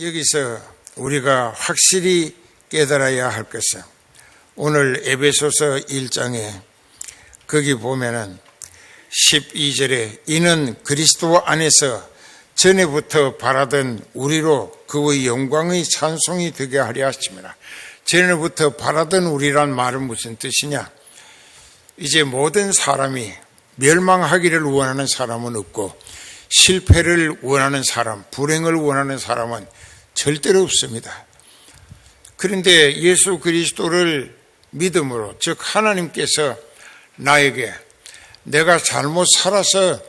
여기서 우리가 확실히 깨달아야 할 것은 오늘 에베소서 1장에 거기 보면은 12절에 이는 그리스도 안에서 전에부터 바라던 우리로 그의 영광의 찬송이 되게 하려 하심이라. 전에부터 바라던 우리란 말은 무슨 뜻이냐? 이제 모든 사람이 멸망하기를 원하는 사람은 없고 실패를 원하는 사람, 불행을 원하는 사람은 절대로 없습니다. 그런데 예수 그리스도를 믿음으로, 즉 하나님께서 나에게 내가 잘못 살아서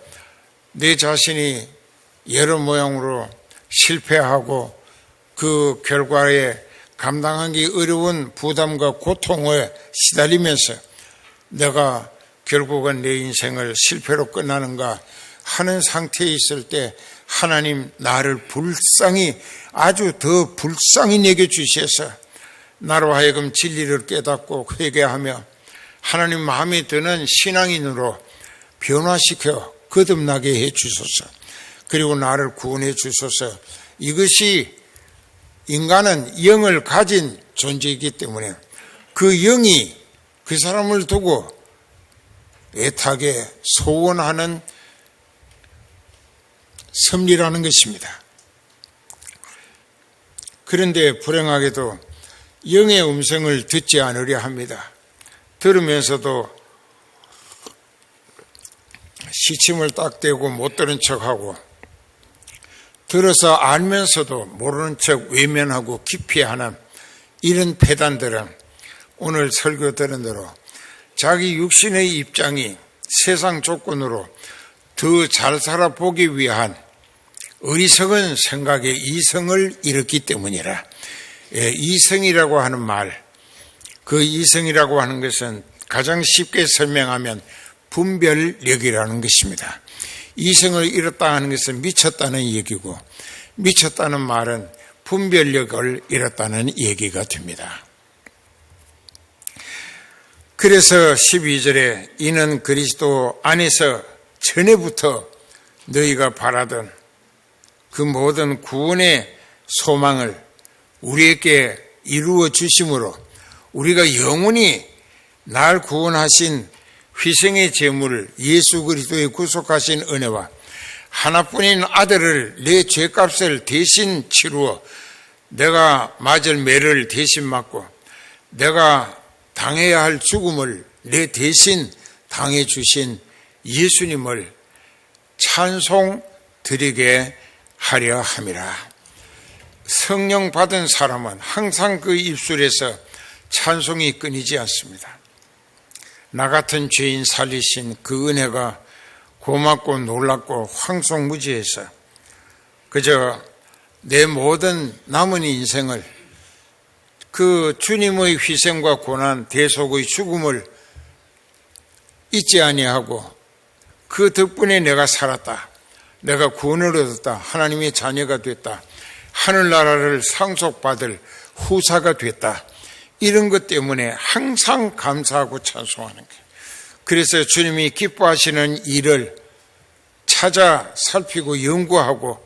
내 자신이 여러 모양으로 실패하고 그 결과에 감당하기 어려운 부담과 고통에 시달리면서 내가 결국은 내 인생을 실패로 끝나는가 하는 상태에 있을 때 하나님 나를 불쌍히, 아주 더 불쌍히 내게 주셔서 나로 하여금 진리를 깨닫고 회개하며 하나님 마음에 드는 신앙인으로 변화시켜 거듭나게 해 주소서. 그리고 나를 구원해 주소서. 이것이 인간은 영을 가진 존재이기 때문에 그 영이 그 사람을 두고 애타게 소원하는 섭리라는 것입니다. 그런데 불행하게도 영의 음성을 듣지 않으려 합니다. 들으면서도 시침을 딱 대고 못 들은 척하고, 들어서 알면서도 모르는 척 외면하고 기피하는 이런 패단들은 오늘 설교 들은 대로 자기 육신의 입장이 세상 조건으로 더 잘 살아보기 위한 어리석은 생각에 이성을 일으켰기 때문이라. 이성이라고 하는 말, 그 이성이라고 하는 것은 가장 쉽게 설명하면 분별력이라는 것입니다. 이성을 잃었다 하는 것은 미쳤다는 얘기고, 미쳤다는 말은 분별력을 잃었다는 얘기가 됩니다. 그래서 12절에 이는 그리스도 안에서 전에부터 너희가 바라던 그 모든 구원의 소망을 우리에게 이루어 주심으로 우리가 영원히 날 구원하신 희생의 제물을 예수 그리스도의 구속하신 은혜와 하나뿐인 아들을 내 죄값을 대신 치루어 내가 맞을 매를 대신 맞고 내가 당해야 할 죽음을 내 대신 당해 주신 예수님을 찬송 드리게 하려 함이라. 성령 받은 사람은 항상 그 입술에서 찬송이 끊이지 않습니다. 나 같은 죄인 살리신 그 은혜가 고맙고 놀랍고 황송무지해서 그저 내 모든 남은 인생을 그 주님의 희생과 고난, 대속의 죽음을 잊지 아니하고 그 덕분에 내가 살았다, 내가 구원을 얻었다, 하나님의 자녀가 됐다, 하늘나라를 상속받을 후사가 됐다, 이런 것 때문에 항상 감사하고 찬송하는 거예요. 그래서 주님이 기뻐하시는 일을 찾아 살피고 연구하고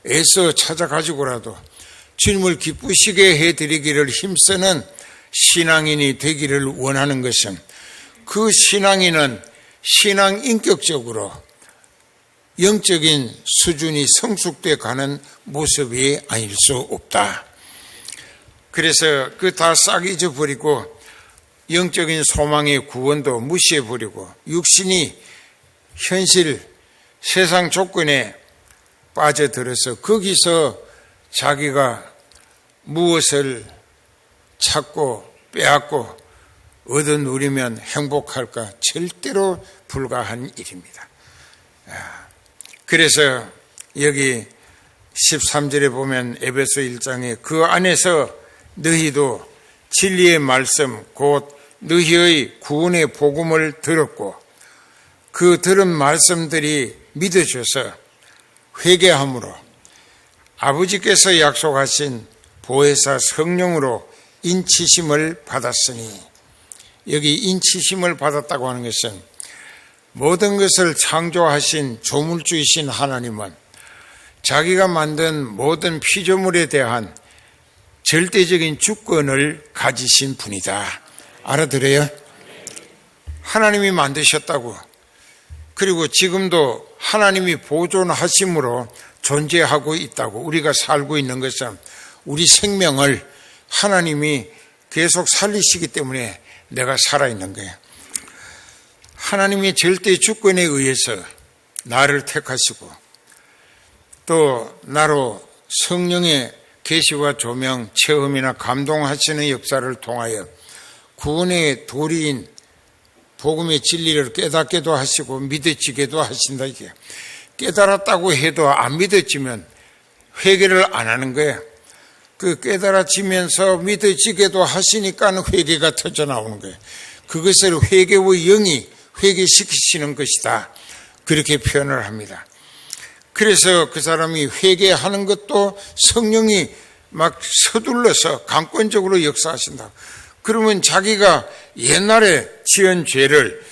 애써 찾아가지고라도 주님을 기쁘시게 해드리기를 힘쓰는 신앙인이 되기를 원하는 것은 그 신앙인은 신앙 인격적으로 영적인 수준이 성숙돼 가는 모습이 아닐 수 없다. 그래서 그 다 싹 잊어버리고 영적인 소망의 구원도 무시해버리고 육신이 현실 세상 조건에 빠져들어서 거기서 자기가 무엇을 찾고 빼앗고 얻어 누리면 행복할까? 절대로 불가한 일입니다. 그래서 여기 13절에 보면 에베소 1장에 그 안에서 너희도 진리의 말씀 곧 너희의 구원의 복음을 들었고 그 들은 말씀들이 믿어져서 회개함으로 아버지께서 약속하신 보혜사 성령으로 인치심을 받았으니, 여기 인치심을 받았다고 하는 것은 모든 것을 창조하신 조물주이신 하나님은 자기가 만든 모든 피조물에 대한 절대적인 주권을 가지신 분이다. 알아들어요? 하나님이 만드셨다고. 그리고 지금도 하나님이 보존하심으로 존재하고 있다고. 우리가 살고 있는 것은 우리 생명을 하나님이 계속 살리시기 때문에 내가 살아있는 거예요. 하나님의 절대 주권에 의해서 나를 택하시고 또 나로 성령의 계시와 조명, 체험이나 감동하시는 역사를 통하여 구원의 도리인 복음의 진리를 깨닫게도 하시고 믿어지게도 하신다. 이게 깨달았다고 해도 안 믿어지면 회개를 안 하는 거예요. 그 깨달아지면서 믿어지게도 하시니까 회개가 터져 나오는 거예요. 그것을 회개의 영이 회개시키시는 것이다. 그렇게 표현을 합니다. 그래서 그 사람이 회개하는 것도 성령이 막 서둘러서 강권적으로 역사하신다. 그러면 자기가 옛날에 지은 죄를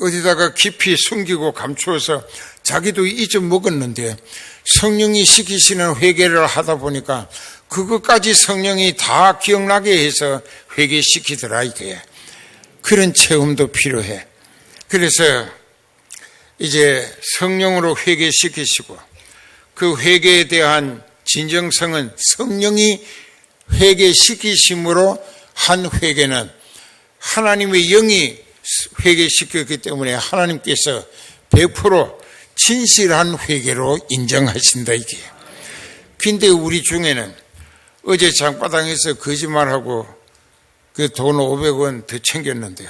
어디다가 깊이 숨기고 감추어서 자기도 잊어먹었는데 성령이 시키시는 회개를 하다 보니까 그것까지 성령이 다 기억나게 해서 회개시키더라 이게. 그런 체험도 필요해. 그래서 이제 성령으로 회개시키시고 그 회개에 대한 진정성은 성령이 회개시키심으로 한 회개는 하나님의 영이 회개시켰기 때문에 하나님께서 100% 진실한 회개로 인정하신다 이게. 근데 우리 중에는 어제 장바닥에서 거짓말하고 그 돈 500원 더 챙겼는데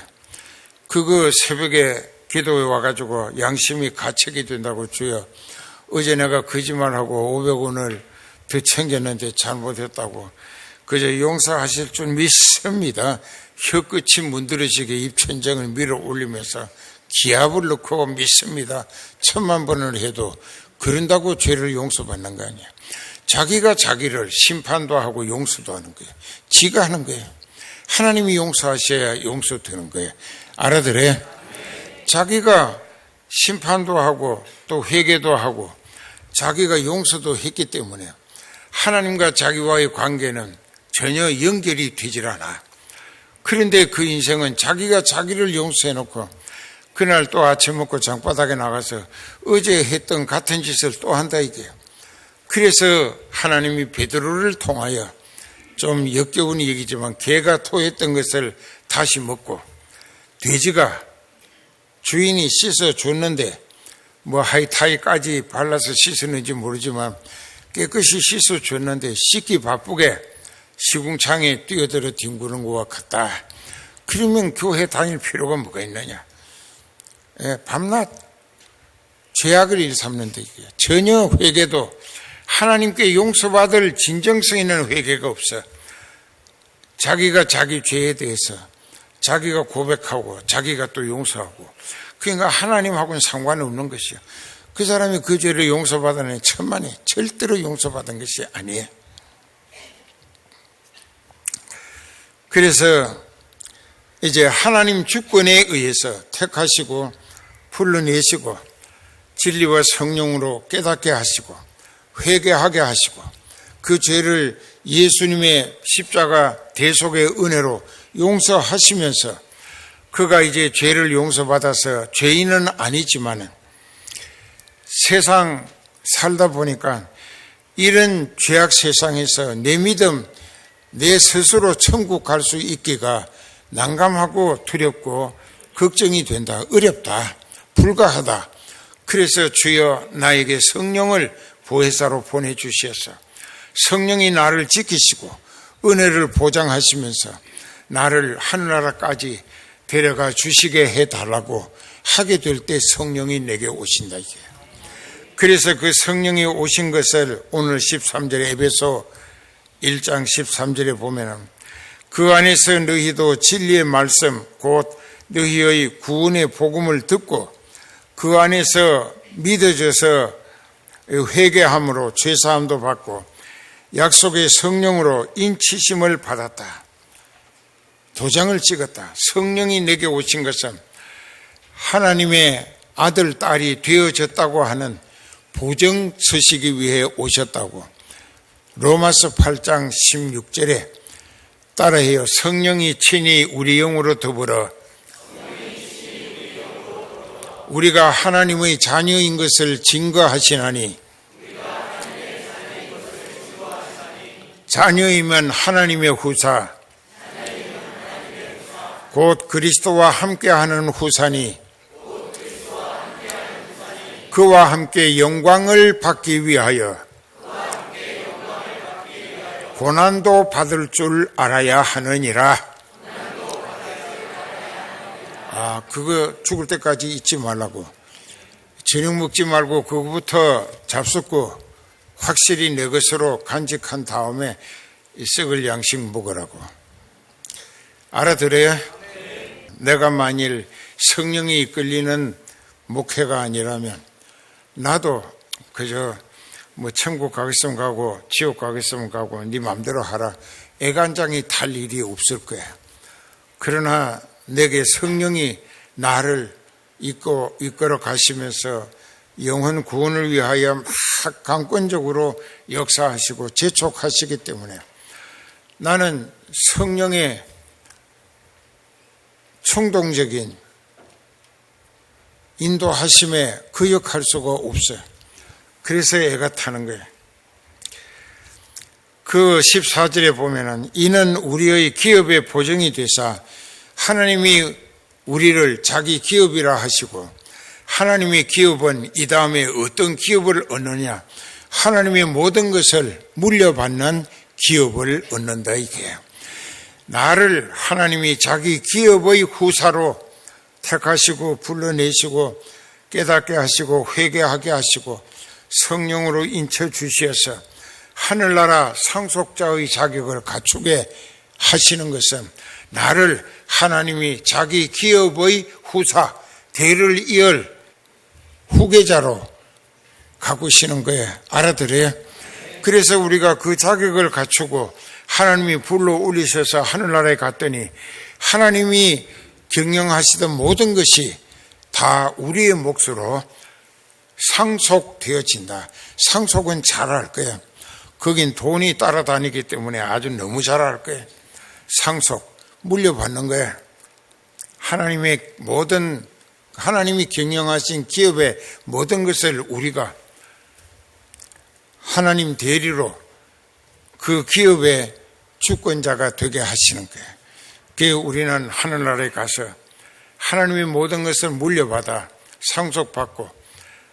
그거 새벽에 기도에 와가지고 양심이 가책이 된다고 주여 어제 내가 거짓말하고 500원을 더 챙겼는데 잘못했다고 그저 용서하실 줄 믿습니다. 혀끝이 문드러지게 입천장을 밀어 올리면서 기합을 넣고 믿습니다. 1000,000번을 해도 그런다고 죄를 용서받는 거 아니야. 자기가 자기를 심판도 하고 용서도 하는 거예요. 지가 하는 거예요. 하나님이 용서하셔야 용서되는 거예요. 알아들어요? 자기가 심판도 하고 또 회개도 하고 자기가 용서도 했기 때문에 하나님과 자기와의 관계는 전혀 연결이 되질 않아. 그런데 그 인생은 자기가 자기를 용서해놓고 그날 또 아침 먹고 장바닥에 나가서 어제 했던 같은 짓을 또 한다 이게요. 그래서 하나님이 베드로를 통하여 좀 역겨운 얘기지만 개가 토했던 것을 다시 먹고 돼지가 주인이 씻어줬는데 뭐 하이타이까지 발라서 씻었는지 모르지만 깨끗이 씻어줬는데 씻기 바쁘게 시궁창에 뛰어들어 뒹구는 것과 같다. 그러면 교회 다닐 필요가 뭐가 있느냐. 밤낮 죄악을 일삼는데 이게 전혀 회개도 하나님께 용서받을 진정성 있는 회개가 없어. 자기가 자기 죄에 대해서 자기가 고백하고 자기가 또 용서하고 그러니까 하나님하고는 상관이 없는 것이요. 그 사람이 그 죄를 용서받으니 천만에 절대로 용서받은 것이 아니에요. 그래서 이제 하나님 주권에 의해서 택하시고 불러내시고 진리와 성령으로 깨닫게 하시고 회개하게 하시고 그 죄를 예수님의 십자가 대속의 은혜로 용서하시면서 그가 이제 죄를 용서받아서 죄인은 아니지만 세상 살다 보니까 이런 죄악 세상에서 내 믿음, 내 스스로 천국 갈 수 있기가 난감하고 두렵고 걱정이 된다. 어렵다. 불가하다. 그래서 주여 나에게 성령을 보혜사로 보내주셔서 성령이 나를 지키시고 은혜를 보장하시면서 나를 하늘나라까지 데려가 주시게 해달라고 하게 될 때 성령이 내게 오신다. 이게. 그래서 그 성령이 오신 것을 오늘 13절에 에베소 1장 13절에 보면은 그 안에서 너희도 진리의 말씀 곧 너희의 구원의 복음을 듣고 그 안에서 믿어져서 회개함으로 죄사함도 받고 약속의 성령으로 인치심을 받았다. 도장을 찍었다. 성령이 내게 오신 것은 하나님의 아들, 딸이 되어졌다고 하는 보증 서시기 위해 오셨다고 로마서 8장 16절에 따라해요. 성령이 친히 우리 영으로 더불어 우리가 하나님의 자녀인 것을 증거하시나니 자녀이면 하나님의 후사 곧 그리스도와 함께하는 후사니 그와 함께 영광을 받기 위하여 고난도 받을 줄 알아야 하느니라. 그거 죽을 때까지 잊지 말라고. 저녁 먹지 말고 그거부터 잡숫고 확실히 내 것으로 간직한 다음에 썩을 양식 먹으라고. 알아들어요? 내가 만일 성령이 이끌리는 목회가 아니라면 나도 그저 천국 가겠으면 가고 지옥 가겠으면 가고 네 맘대로 하라. 애간장이 탈 일이 없을 거야. 그러나 내게 성령이 나를 이끌어 가시면서 영혼 구원을 위하여 막 강권적으로 역사하시고 재촉하시기 때문에 나는 성령의 충동적인 인도하심에 거역할 수가 없어요. 그래서 애가 타는 거예요. 그 14절에 보면은 이는 우리의 기업의 보증이 되사 하나님이 우리를 자기 기업이라 하시고 하나님의 기업은 이 다음에 어떤 기업을 얻느냐 하나님의 모든 것을 물려받는 기업을 얻는다 이게요. 나를 하나님이 자기 기업의 후사로 택하시고 불러내시고 깨닫게 하시고 회개하게 하시고 성령으로 인쳐주셔서 하늘나라 상속자의 자격을 갖추게 하시는 것은 나를 하나님이 자기 기업의 후사, 대를 이을 후계자로 가꾸시는 거예요. 알아들어요? 그래서 우리가 그 자격을 갖추고 하나님이 불러 올리셔서 하늘나라에 갔더니 하나님이 경영하시던 모든 것이 다 우리의 몫으로 상속되어진다. 상속은 잘 알 거예요. 거긴 돈이 따라다니기 때문에 아주 너무 잘 알 거예요. 상속, 물려받는 거예요. 하나님이 경영하신 기업의 모든 것을 우리가 하나님 대리로 그 기업의 주권자가 되게 하시는 거예요. 그래서 우리는 하늘나라에 가서 하나님의 모든 것을 물려받아 상속받고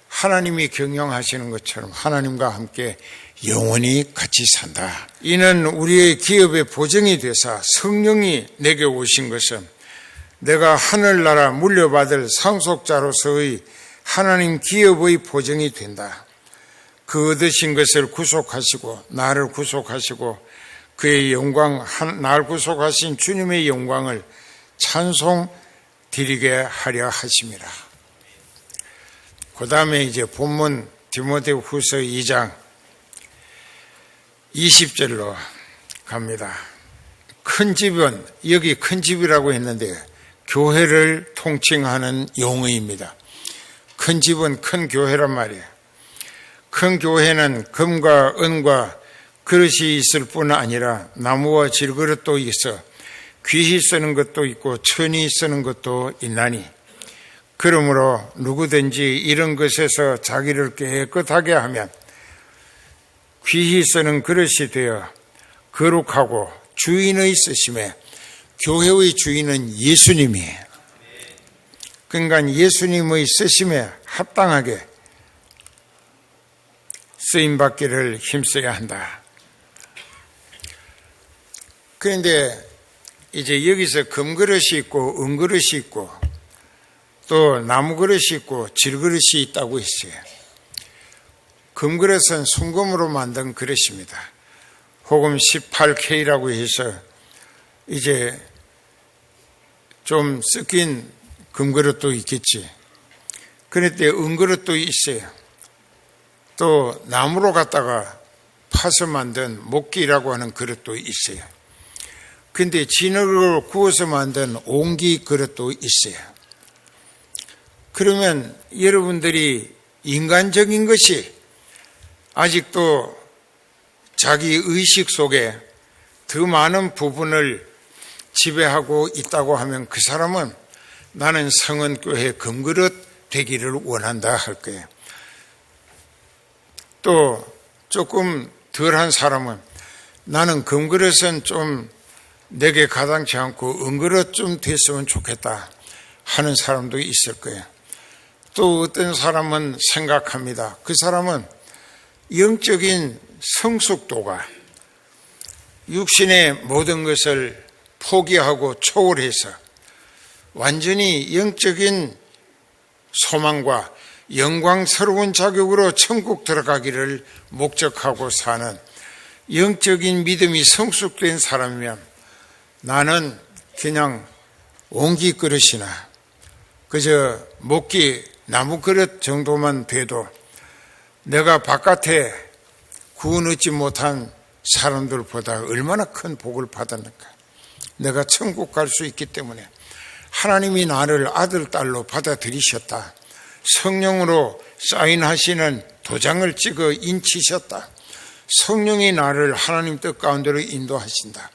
하나님이 경영하시는 것처럼 하나님과 함께 영원히 같이 산다. 이는 우리의 기업의 보증이 되사 성령이 내게 오신 것은 내가 하늘나라 물려받을 상속자로서의 하나님 기업의 보증이 된다. 그 얻으신 것을 구속하시고 나를 구속하시고 그의 영광, 나를 구속하신 주님의 영광을 찬송 드리게 하려 하심이라. 그 다음에 이제 본문 디모데후서 2장 20절로 갑니다. 큰 집은, 여기 큰 집이라고 했는데 교회를 통칭하는 용어입니다. 큰 집은 큰 교회란 말이에요. 큰 교회는 금과 은과 그릇이 있을 뿐 아니라 나무와 질그릇도 있어 귀히 쓰는 것도 있고 천히 쓰는 것도 있나니 그러므로 누구든지 이런 것에서 자기를 깨끗하게 하면 귀히 쓰는 그릇이 되어 거룩하고 주인의 쓰심에 교회의 주인은 예수님이에요. 그러니까 예수님의 쓰심에 합당하게 쓰임받기를 힘써야 한다. 그런데 이제 여기서 금그릇이 있고 은그릇이 있고 또 나무그릇이 있고 질그릇이 있다고 했어요. 금그릇은 순금으로 만든 그릇입니다. 혹은 18K라고 해서 이제 좀 섞인 금그릇도 있겠지. 그런데 은그릇도 있어요. 또 나무로 갖다가 파서 만든 목기라고 하는 그릇도 있어요. 근데 진흙으로 구워서 만든 옹기 그릇도 있어요. 그러면 여러분들이 인간적인 것이 아직도 자기 의식 속에 더 많은 부분을 지배하고 있다고 하면 그 사람은 나는 성은교회 금그릇 되기를 원한다 할 거예요. 또 조금 덜한 사람은 나는 금그릇은 좀 내게 가당치 않고 은그릇 좀 됐으면 좋겠다 하는 사람도 있을 거예요. 또 어떤 사람은 생각합니다. 그 사람은 영적인 성숙도가 육신의 모든 것을 포기하고 초월해서 완전히 영적인 소망과 영광스러운 자격으로 천국 들어가기를 목적하고 사는 영적인 믿음이 성숙된 사람이면 나는 그냥 옹기 그릇이나 그저 먹기 나무 그릇 정도만 돼도 내가 바깥에 구원 얻지 못한 사람들보다 얼마나 큰 복을 받았는가. 내가 천국 갈 수 있기 때문에 하나님이 나를 아들, 딸로 받아들이셨다. 성령으로 사인하시는 도장을 찍어 인치셨다. 성령이 나를 하나님 뜻 가운데로 인도하신다.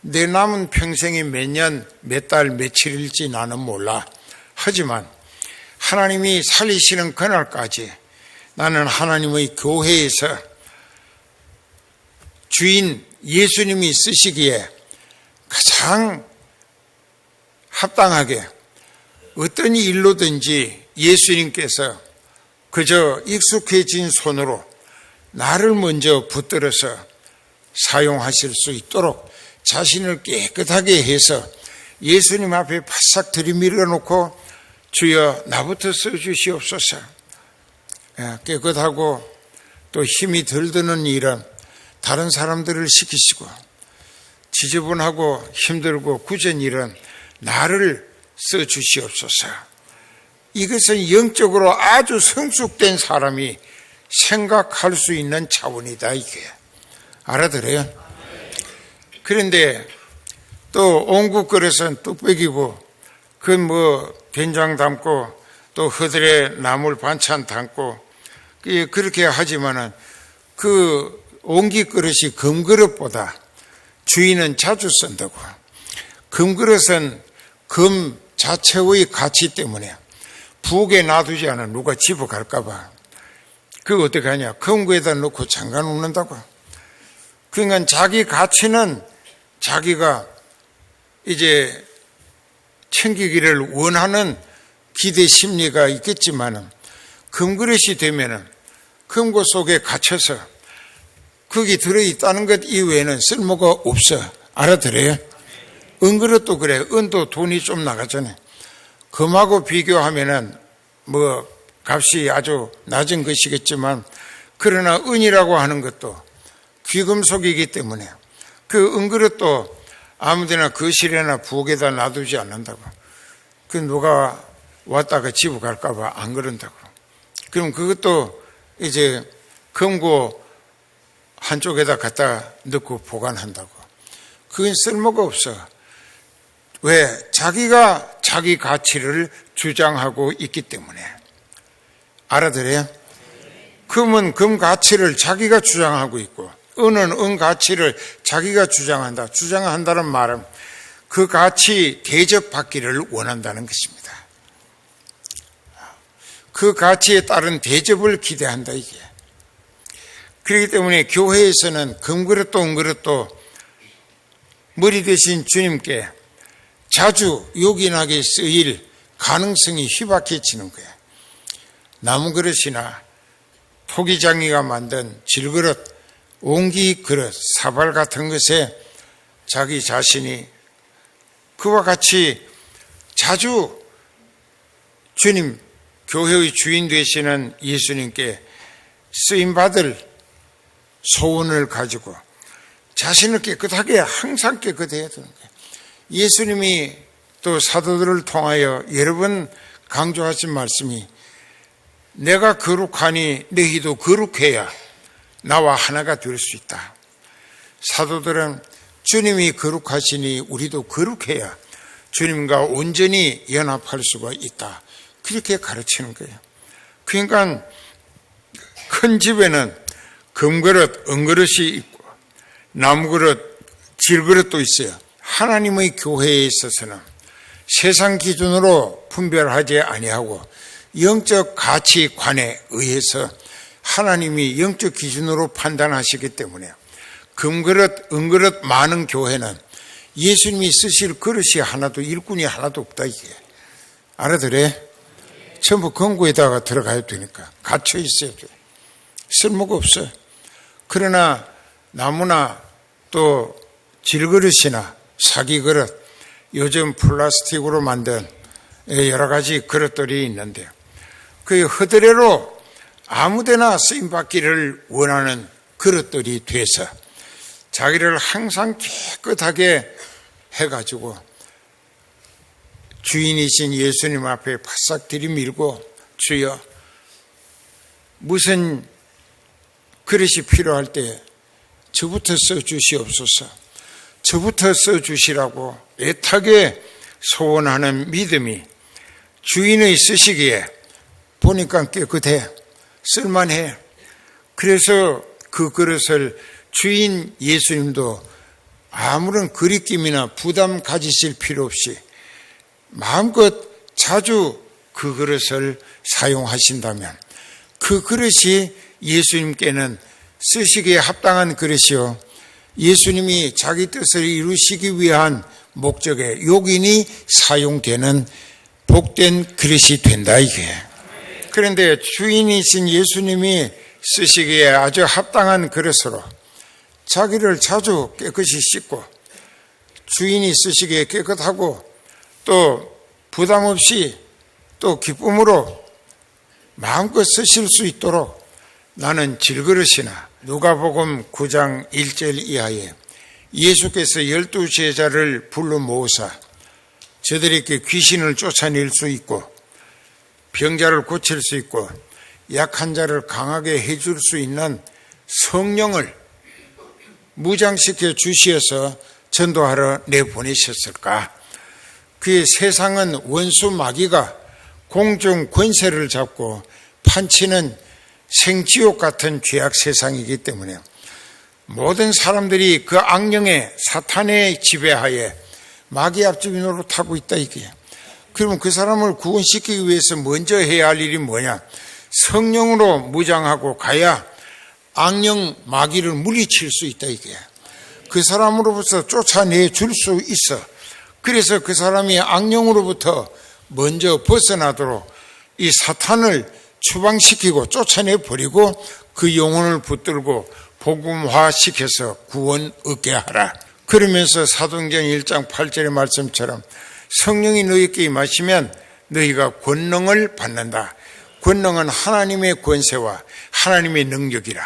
내 남은 평생이 몇 년, 몇 달, 며칠일지 나는 몰라. 하지만 하나님이 살리시는 그날까지 나는 하나님의 교회에서 주인 예수님이 쓰시기에 가장 합당하게 어떤 일로든지 예수님께서 그저 익숙해진 손으로 나를 먼저 붙들어서 사용하실 수 있도록 자신을 깨끗하게 해서 예수님 앞에 바싹 들이밀어 놓고 주여 나부터 써주시옵소서. 깨끗하고 또 힘이 덜 드는 일은 다른 사람들을 시키시고 지저분하고 힘들고 굳은 일은 나를 써주시옵소서. 이것은 영적으로 아주 성숙된 사람이 생각할 수 있는 차원이다 이게. 알아들어요? 그런데 또 옹국 그릇은 뚝배기고 그 된장 담고 또 허들에 나물 반찬 담고 그렇게 하지만은 그 옹기 그릇이 금그릇보다 주인은 자주 쓴다고. 금그릇은 금 자체의 가치 때문에 부엌에 놔두지 않아 누가 집어갈까봐 그거 어떻게 하냐. 금고에다 넣고 잠가 놓는다고. 그러니까 자기 가치는 자기가 이제 챙기기를 원하는 기대 심리가 있겠지만은 금그릇이 되면은 금고 속에 갇혀서 거기 들어있다는 것 이외에는 쓸모가 없어. 알아들어요? 은그릇도 그래. 은도 돈이 좀 나가잖아요. 금하고 비교하면은 값이 아주 낮은 것이겠지만 그러나 은이라고 하는 것도 귀금속이기 때문에 그 은그릇도 아무데나 거실에나 부엌에다 놔두지 않는다고. 그 누가 왔다가 집어 갈까봐 안 그런다고. 그럼 그것도 이제 금고 한쪽에다 갖다 넣고 보관한다고. 그건 쓸모가 없어. 왜? 자기가 자기 가치를 주장하고 있기 때문에. 알아들어요? 금은 금 가치를 자기가 주장하고 있고 은은 은 가치를 자기가 주장한다. 주장한다는 말은 그 가치 대접받기를 원한다는 것입니다. 그 가치에 따른 대접을 기대한다 이게. 그렇기 때문에 교회에서는 금그릇도 은그릇도 머리 대신 주님께 자주 요긴하게 쓰일 가능성이 희박해지는 거예요. 나무그릇이나 토기장이가 만든 질그릇, 옹기그릇, 사발 같은 것에 자기 자신이 그와 같이 자주 주님, 교회의 주인 되시는 예수님께 쓰임받을 소원을 가지고 자신을 깨끗하게 항상 깨끗해야 되는 거예요. 예수님이 또 사도들을 통하여 여러 번 강조하신 말씀이 내가 거룩하니 너희도 거룩해야 나와 하나가 될 수 있다. 사도들은 주님이 거룩하시니 우리도 거룩해야 주님과 온전히 연합할 수가 있다. 그렇게 가르치는 거예요. 그러니까 큰 집에는 금그릇, 은그릇이 있고 나무그릇, 질그릇도 있어요. 하나님의 교회에 있어서는 세상 기준으로 분별하지 아니하고 영적 가치관에 의해서 하나님이 영적 기준으로 판단하시기 때문에 금그릇, 은그릇 많은 교회는 예수님이 쓰실 그릇이 하나도, 일꾼이 하나도 없다, 이게. 알아들어요? 전부 금고에다가 들어가야 되니까. 갇혀 있어야 돼. 쓸모가 없어요. 그러나 나무나 또 질그릇이나 사기그릇, 요즘 플라스틱으로 만든 여러 가지 그릇들이 있는데요. 그 허드레로 아무데나 쓰임받기를 원하는 그릇들이 돼서 자기를 항상 깨끗하게 해가지고 주인이신 예수님 앞에 바싹 들이밀고 주여 무슨 그릇이 필요할 때 저부터 써주시옵소서, 저부터 써주시라고 애타게 소원하는 믿음이 주인의 쓰시기에 보니까 깨끗해, 쓸만해. 그래서 그 그릇을 주인 예수님도 아무런 그리낌이나 부담 가지실 필요 없이 마음껏 자주 그 그릇을 사용하신다면 그 그릇이 예수님께는 쓰시기에 합당한 그릇이요, 예수님이 자기 뜻을 이루시기 위한 목적에 용인이 사용되는 복된 그릇이 된다, 이게. 그런데 주인이신 예수님이 쓰시기에 아주 합당한 그릇으로 자기를 자주 깨끗이 씻고 주인이 쓰시기에 깨끗하고 또 부담 없이 또 기쁨으로 마음껏 쓰실 수 있도록 나는 질그릇이나 누가복음 9장 1절 이하에 예수께서 12제자를 불러 모으사 저들에게 귀신을 쫓아낼 수 있고 병자를 고칠 수 있고 약한 자를 강하게 해줄 수 있는 성령을 무장시켜 주시어서 전도하러 내보내셨을까? 그 세상은 원수 마귀가 공중 권세를 잡고 판치는 생지옥 같은 죄악 세상이기 때문에 모든 사람들이 그 악령의 사탄의 지배하에 마귀 앞집이 노릇하고 있다, 이게. 그러면 그 사람을 구원시키기 위해서 먼저 해야 할 일이 뭐냐? 성령으로 무장하고 가야 악령 마귀를 물리칠 수 있다, 이게. 그 사람으로부터 쫓아내 줄 수 있어. 그래서 그 사람이 악령으로부터 먼저 벗어나도록 이 사탄을 추방시키고 쫓아내 버리고 그 영혼을 붙들고 복음화시켜서 구원 얻게 하라. 그러면서 사도행전 1장 8절의 말씀처럼 성령이 너희에게 임하시면 너희가 권능을 받는다. 권능은 하나님의 권세와 하나님의 능력이라.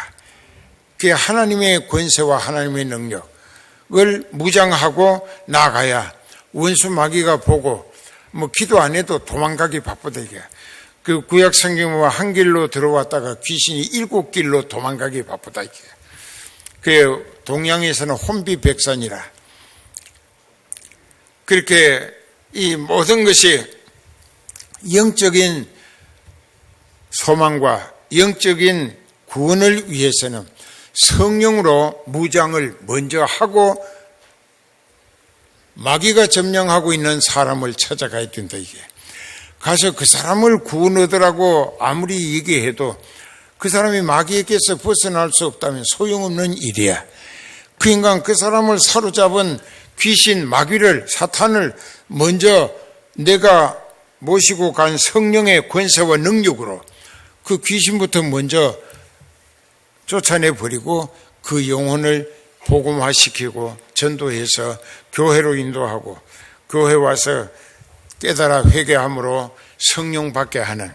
그 하나님의 권세와 하나님의 능력을 무장하고 나가야 원수 마귀가 보고 기도 안 해도 도망가기 바쁘다, 이게. 그 구약 성경과 한 길로 들어왔다가 귀신이 7길로 도망가기 바쁘다, 이게. 그 동양에서는 혼비백산이라. 그렇게 이 모든 것이 영적인 소망과 영적인 구원을 위해서는 성령으로 무장을 먼저 하고 마귀가 점령하고 있는 사람을 찾아가야 된다, 이게. 가서 그 사람을 구원 얻으라고 아무리 얘기해도 그 사람이 마귀에게서 벗어날 수 없다면 소용없는 일이야. 그 인간, 그 사람을 사로잡은 귀신, 마귀를, 사탄을 먼저 내가 모시고 간 성령의 권세와 능력으로 그 귀신부터 먼저 쫓아내버리고 그 영혼을 복음화시키고 전도해서 교회로 인도하고 교회 와서 깨달아 회개함으로 성령 받게 하는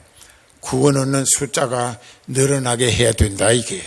구원 얻는 숫자가 늘어나게 해야 된다, 이게.